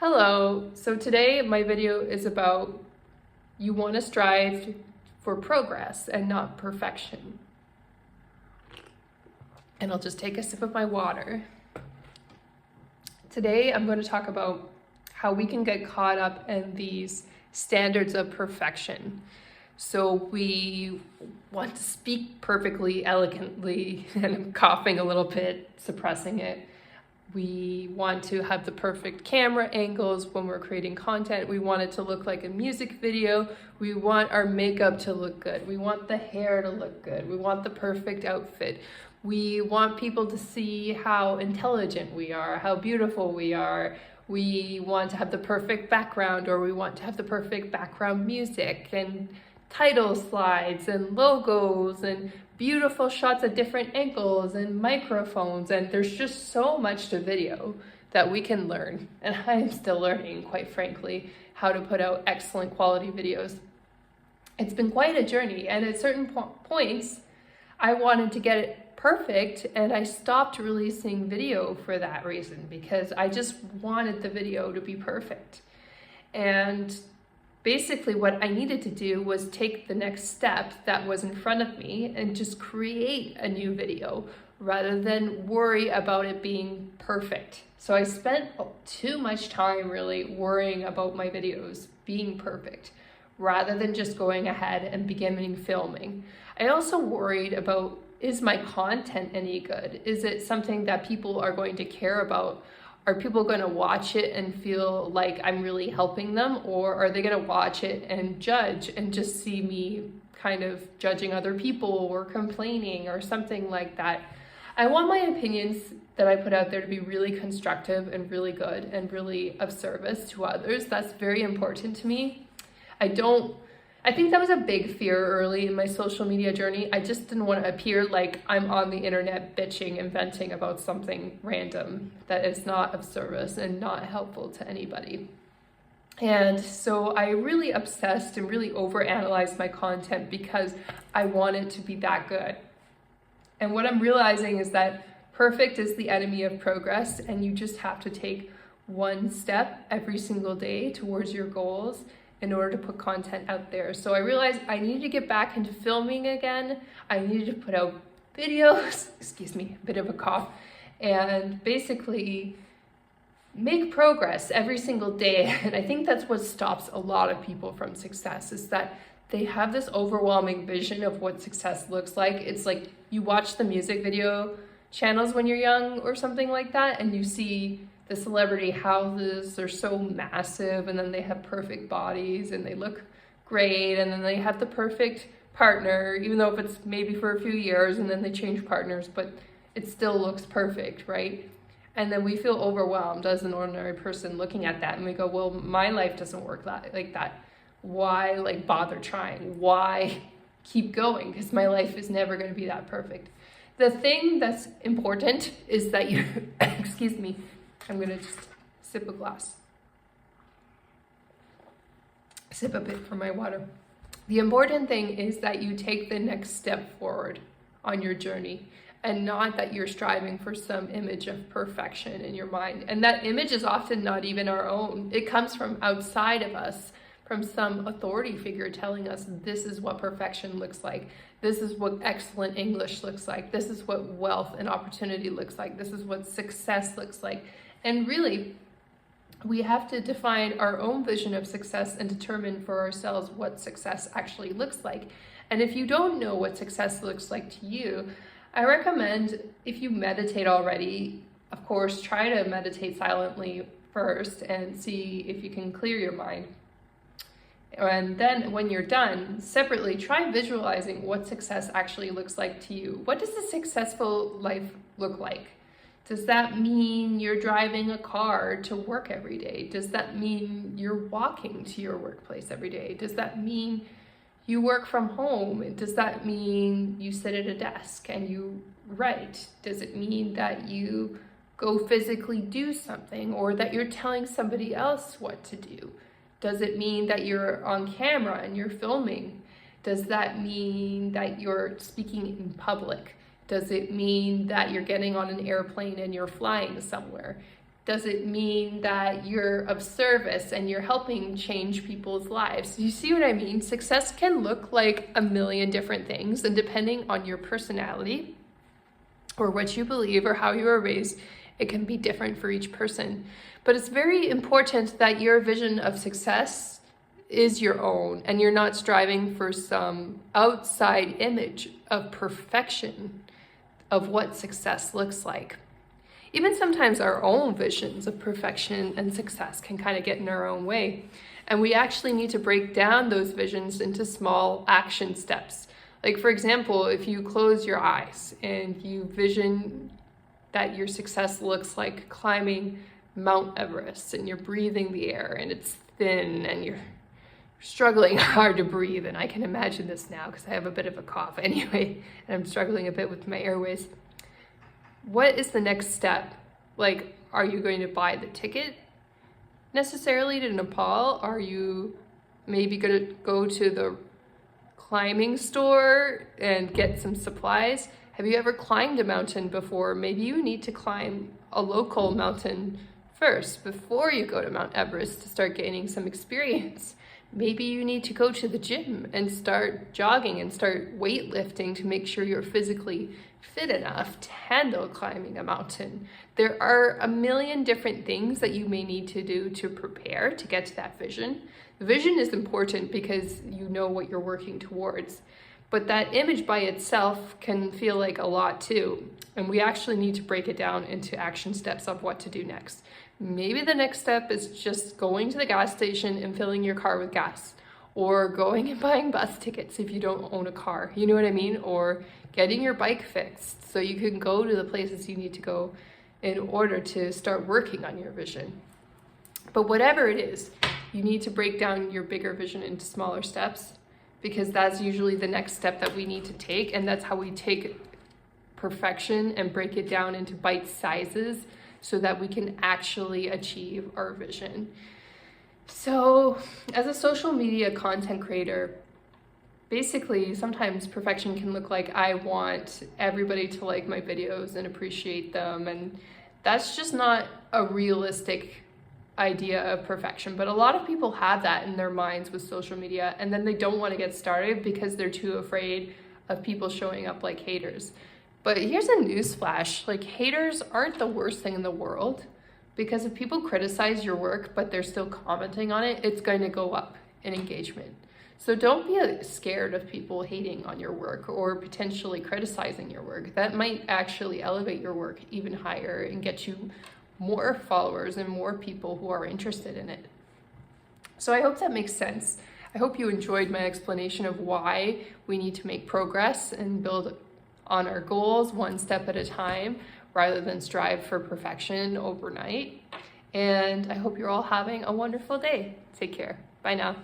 Hello, so today my video is about you want to strive for progress and not perfection. And I'll just take a sip of my water. Today I'm going to talk about how we can get caught up in these standards of perfection. So we want to speak perfectly, elegantly, and I'm coughing a little bit, suppressing it. We want to have the perfect camera angles when we're creating content. We want it to look like a music video. We want our makeup to look good. We want the hair to look good. We want the perfect outfit. We want people to see how intelligent we are, how beautiful we are. We want to have the perfect background, or we want to have the perfect background music and title slides and logos and beautiful shots at different angles and microphones, and there's just so much to video that we can learn, and I'm still learning, quite frankly, how to put out excellent quality videos. It's been quite a journey, and at certain points I wanted to get it perfect, and I stopped releasing video for that reason, because I just wanted the video to be perfect. And basically what I needed to do was take the next step that was in front of me and just create a new video rather than worry about it being perfect. So I spent too much time really worrying about my videos being perfect rather than just going ahead and beginning filming. I also worried about, is my content any good? Is it something that people are going to care about? Are people going to watch it and feel like I'm really helping them, or are they going to watch it and judge and just see me kind of judging other people or complaining or something like that? I want my opinions that I put out there to be really constructive and really good and really of service to others. That's very important to me. I think that was a big fear early in my social media journey. I just didn't want to appear like I'm on the internet bitching and venting about something random that is not of service and not helpful to anybody. And so I really obsessed and really overanalyzed my content because I want it to be that good. And what I'm realizing is that perfect is the enemy of progress, and you just have to take one step every single day towards your goals in order to put content out there. So I realized I needed to get back into filming again. I needed to put out videos, excuse me, a bit of a cough, and basically make progress every single day. And I think that's what stops a lot of people from success, is that they have this overwhelming vision of what success looks like. It's like you watch the music video channels when you're young or something like that, and you see the celebrity houses are so massive, and then they have perfect bodies and they look great, and then they have the perfect partner, even though if it's maybe for a few years and then they change partners, but it still looks perfect, right? And then we feel overwhelmed as an ordinary person looking at that, and we go, well, my life doesn't work like that. Why bother trying? Why keep going? Because my life is never going to be that perfect. The thing that's important is that you excuse me, I'm gonna just sip a glass. Sip a bit from my water. The important thing is that you take the next step forward on your journey, and not that you're striving for some image of perfection in your mind. And that image is often not even our own. It comes from outside of us, from some authority figure telling us this is what perfection looks like. This is what excellent English looks like. This is what wealth and opportunity looks like. This is what success looks like. And really, we have to define our own vision of success and determine for ourselves what success actually looks like. And if you don't know what success looks like to you, I recommend, if you meditate already, of course, try to meditate silently first and see if you can clear your mind. And then when you're done, separately, try visualizing what success actually looks like to you. What does a successful life look like? Does that mean you're driving a car to work every day? Does that mean you're walking to your workplace every day? Does that mean you work from home? Does that mean you sit at a desk and you write? Does it mean that you go physically do something, or that you're telling somebody else what to do? Does it mean that you're on camera and you're filming? Does that mean that you're speaking in public? Does it mean that you're getting on an airplane and you're flying somewhere? Does it mean that you're of service and you're helping change people's lives? You see what I mean? Success can look like a million different things, and depending on your personality or what you believe or how you were raised, it can be different for each person. But it's very important that your vision of success is your own and you're not striving for some outside image of perfection of what success looks like. Even sometimes our own visions of perfection and success can kind of get in our own way. And we actually need to break down those visions into small action steps. Like, for example, if you close your eyes and you vision that your success looks like climbing Mount Everest and you're breathing the air and it's thin and you're struggling hard to breathe. And I can imagine this now because I have a bit of a cough anyway, and I'm struggling a bit with my airways. What is the next step? Like, are you going to buy the ticket necessarily to Nepal? Are you maybe going to go to the climbing store and get some supplies? Have you ever climbed a mountain before? Maybe you need to climb a local mountain first before you go to Mount Everest to start gaining some experience. Maybe you need to go to the gym and start jogging and start weightlifting to make sure you're physically fit enough to handle climbing a mountain. There are a million different things that you may need to do to prepare to get to that vision. The vision is important because you know what you're working towards, but that image by itself can feel like a lot too. And we actually need to break it down into action steps of what to do next. Maybe the next step is just going to the gas station and filling your car with gas, or going and buying bus tickets if you don't own a car, you know what I mean? Or getting your bike fixed so you can go to the places you need to go in order to start working on your vision. But whatever it is, you need to break down your bigger vision into smaller steps, because that's usually the next step that we need to take, and that's how we take perfection and break it down into bite sizes so that we can actually achieve our vision. So as a social media content creator, basically sometimes perfection can look like I want everybody to like my videos and appreciate them, and that's just not a realistic idea of perfection. But a lot of people have that in their minds with social media, and then they don't want to get started because they're too afraid of people showing up like haters. But here's a newsflash, like, haters aren't the worst thing in the world, because if people criticize your work but they're still commenting on it, it's going to go up in engagement. So don't be scared of people hating on your work or potentially criticizing your work. That might actually elevate your work even higher and get you more followers and more people who are interested in it. So I hope that makes sense. I hope you enjoyed my explanation of why we need to make progress and build on our goals one step at a time rather than strive for perfection overnight. And I hope you're all having a wonderful day. Take care. Bye now.